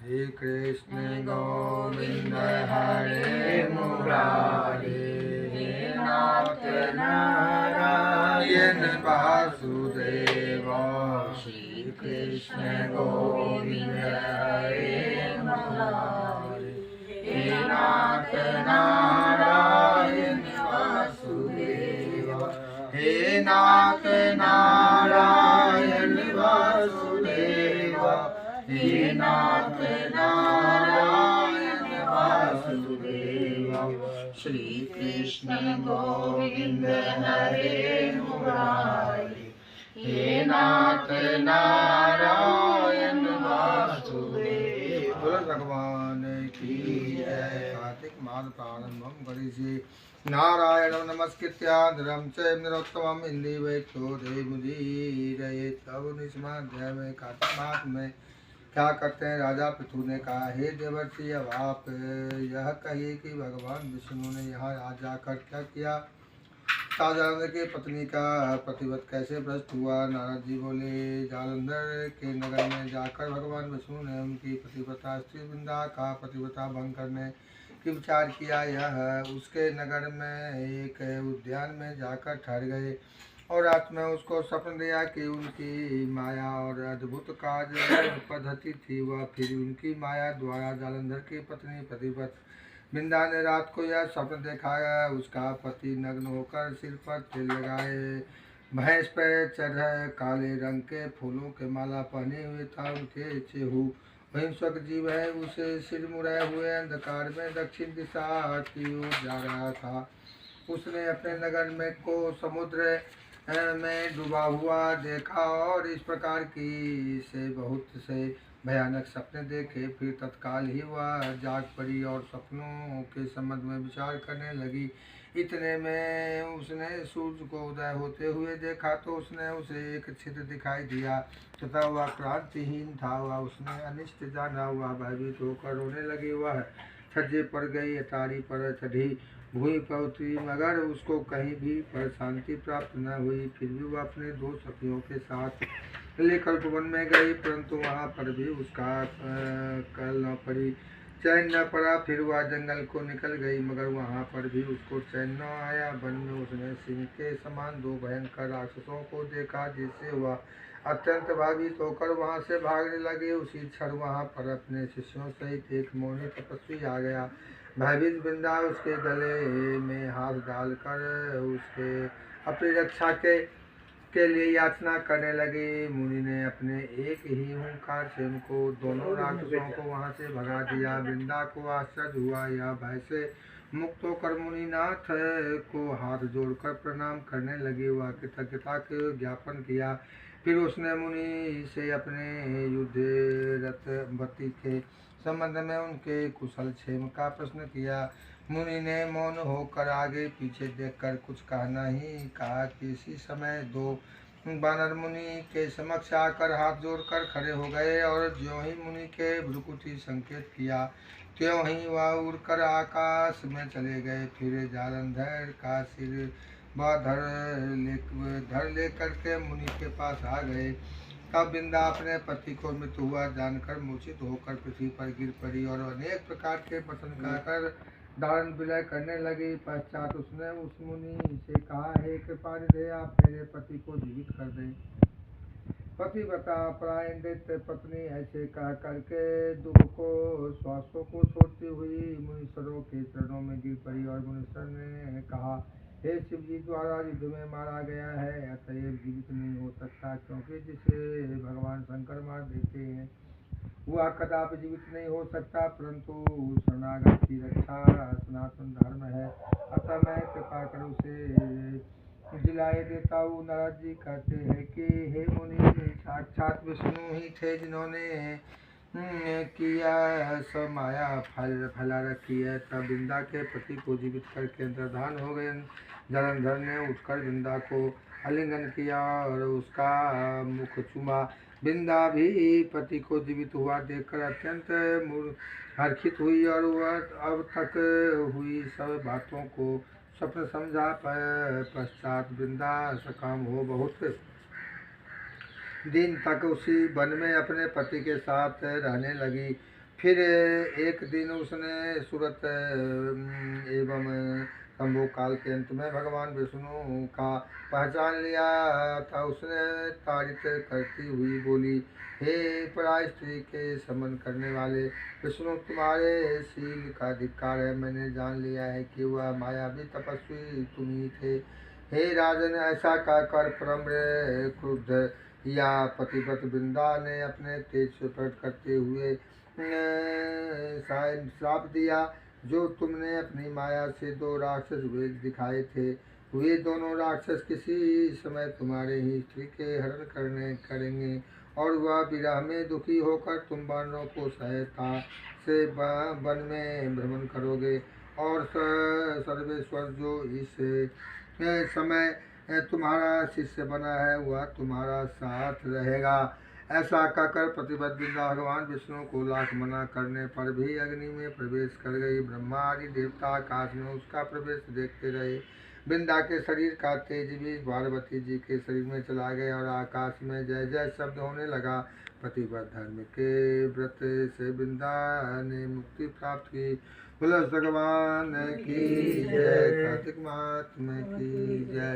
श्री कृष्ण गोविंद हरे मुरारी, हे नाथ नारायण वासुदेव। श्री कृष्ण गोविंद हरे मुरारी, हे नाथ नारायण वासुदेव। हे नाथ नारायण वासुदेव, हे नाथ नारायण वासुदेव। श्री कृष्ण गोविंद हरे मुरारी, हे नाथ नारायण वासुदेव। बोलो भगवान की जय। कार्तिक मास प्रारंभम करिष्ये, नारायणं नमस्कृत्य नरं चैव नरोत्तमं देवैतो देवमुदीरयेत्। तब 19वां अध्याय में कार्तिक मास में क्या करते हैं। राजा पृथु ने कहा, हे देवर्षि, अब आप यह कहिए कि भगवान विष्णु ने यहाँ आज जाकर क्या किया। जालंधर की पत्नी का प्रतिव्रत कैसे भ्रष्ट हुआ। नारद जी बोले, जालंधर के नगर में जाकर भगवान विष्णु ने उनकी पतिव्रता स्त्री वृंदा का पतिव्रता भंग करने की विचार किया। यह उसके नगर में एक उद्यान में जाकर ठहर गए और रात में उसको स्वप्न दिया कि उनकी माया और अद्भुत कार्य पद्धति थी। वह फिर उनकी माया द्वारा जालंधर की पत्नी प्रतिव्रत वृंदा ने रात को यह स्वप्न देखा, उसका पति नग्न होकर सिर पर तेल लगाए भैंस पर चढ़ काले रंग के फूलों के माला पहने हुए था। उनके चेहू हिंसक जीव है, उसे सिर मुड़ाए हुए अंधकार में दक्षिण दिशा की ओर जा रहा था। उसने अपने नगर में को समुद्र में डूबा हुआ देखा और इस प्रकार की से बहुत से भयानक सपने देखे। फिर तत्काल ही वह जाग पड़ी और सपनों के संबंध में विचार करने लगी। इतने में उसने सूर्य को उदय होते हुए देखा तो उसने उसे एक छिद्र दिखाई दिया तथा वह क्रांतिहीन था। वह उसने अनिष्ट जाना, वह भयभीत होकर रोने लगी। वह छज्जे पर गई, अटारी पर चढ़ी, भूमि पर उतरी, मगर उसको कहीं भी पर शांति प्राप्त न हुई। फिर भी वह अपने 2 सखियों के साथ लेकर उपवन में गई, परंतु वहाँ पर भी उसका कल न पड़ी, चैन न पड़ा। फिर वह जंगल को निकल गई, मगर वहाँ पर भी उसको चैन न आया। वन में उसने सिंह के समान 2 भयंकर राक्षसों को देखा, जिससे वह अत्यंत भयभीत होकर वहाँ से भागने लगे। उसी क्षण वहाँ पर अपने शिष्यों सहित एक मौनी तपस्वी आ गया। भयभीत वृंदा उसके गले में हाथ डालकर उसके अपनी रक्षा के लिए याचना करने लगी। मुनि ने अपने एक ही हुंकार से उनको दोनों राक्षसों को वहां से भगा दिया। वृंदा को आश्चर्य हुआ। यह भय से मुक्त होकर मुनिनाथ को हाथ जोड़कर प्रणाम करने लगी। वह कृतज्ञता के ज्ञापन किया। फिर उसने मुनि से अपने युद्धरत पति के संबंध में उनके कुशल क्षेम का प्रश्न किया। मुनि ने मौन होकर आगे पीछे देखकर कुछ कहना ही कहा कि इसी समय 2 बानर मुनि के समक्ष आकर हाथ जोड़कर खड़े हो गए और ज्यों ही मुनि के भ्रुकुटी संकेत किया, त्यों ही वह उड़कर आकाश में चले गए। फिर जालंधर का सिर वह धर लेकर के मुनि के पास आ गए। तब वृंदा अपने पति को मृत हुआ जानकर मूर्छित होकर पृथ्वी पर गिर पड़ी और अनेक प्रकार के वचन कहकर दारुण विलय करने लगी। पश्चात उसने उस मुनि से कहा, हे कृपानिधे, आप मेरे पति को जीवित कर दें। पतिव्रता परायणित पत्नी ऐसे कह करके दुख को श्वासों को छोड़ती हुई मुनीश्वरों के चरणों में गिर पड़ी और मुनीश्वर ने कहा, हे शिव जी द्वारा युद्ध में मारा गया है, अतएव जीवित नहीं हो सकता, क्योंकि जिसे भगवान शंकर मार देते हैं वह कदापि जीवित नहीं हो सकता। परंतु शरणागत की रक्षा सनातन धर्म है, अतः मैं कृपा कर उसे जिलाए देता हूँ। नारद जी कहते हैं कि हे मुनि, साक्षात विष्णु ही थे जिन्होंने किया सब माया फैला रखी है। तब वृंदा के पति को जीवित करके अंतर्धान हो गए। जालंधर ने उठकर वृंदा को आलिंगन किया और उसका मुख चूमा। वृंदा भी पति को जीवित हुआ देखकर अत्यंत हर्षित हुई और वह अब तक हुई सब बातों को स्वप्न समझा। पश्चात वृंदा सकाम हो बहुत दिन तक उसी वन में अपने पति के साथ रहने लगी। फिर एक दिन उसने सूरत एवं संभोग काल के अंत में भगवान विष्णु का पहचान लिया था। उसने ताड़ित करती हुई बोली, हे पराय स्त्री के समन करने वाले विष्णु, तुम्हारे शील का धिक्कार है। मैंने जान लिया है कि वह मायावी तपस्वी तुम ही थे। हे राजन, ऐसा कहकर परम क्रुद्ध या पतिव्रत वृंदा ने अपने तेज से प्रकट करते हुए श्राप दिया। जो तुमने अपनी माया से दो राक्षस वेग दिखाए थे, वे दोनों राक्षस किसी समय तुम्हारे ही स्त्री के हरण करेंगे और वह विरह में दुखी होकर तुम वानरों को सहायता से वन में भ्रमण करोगे और सर्वेश्वर जो इस समय तुम्हारा शिष्य बना है वह तुम्हारा साथ रहेगा। ऐसा कहकर प्रतिपद वृंदा भगवान विष्णु को लाख मना करने पर भी अग्नि में प्रवेश कर गई। ब्रह्मा आदि देवता आकाश में उसका प्रवेश देखते रहे। वृंदा के शरीर का तेज भी पार्वती जी के शरीर में चला गया और आकाश में जय जय शब्द होने लगा। प्रतिपद धर्म के व्रत से वृंदा ने मुक्ति प्राप्त की। बोलो भगवान की जय, कार्तिक महात्मा की जय।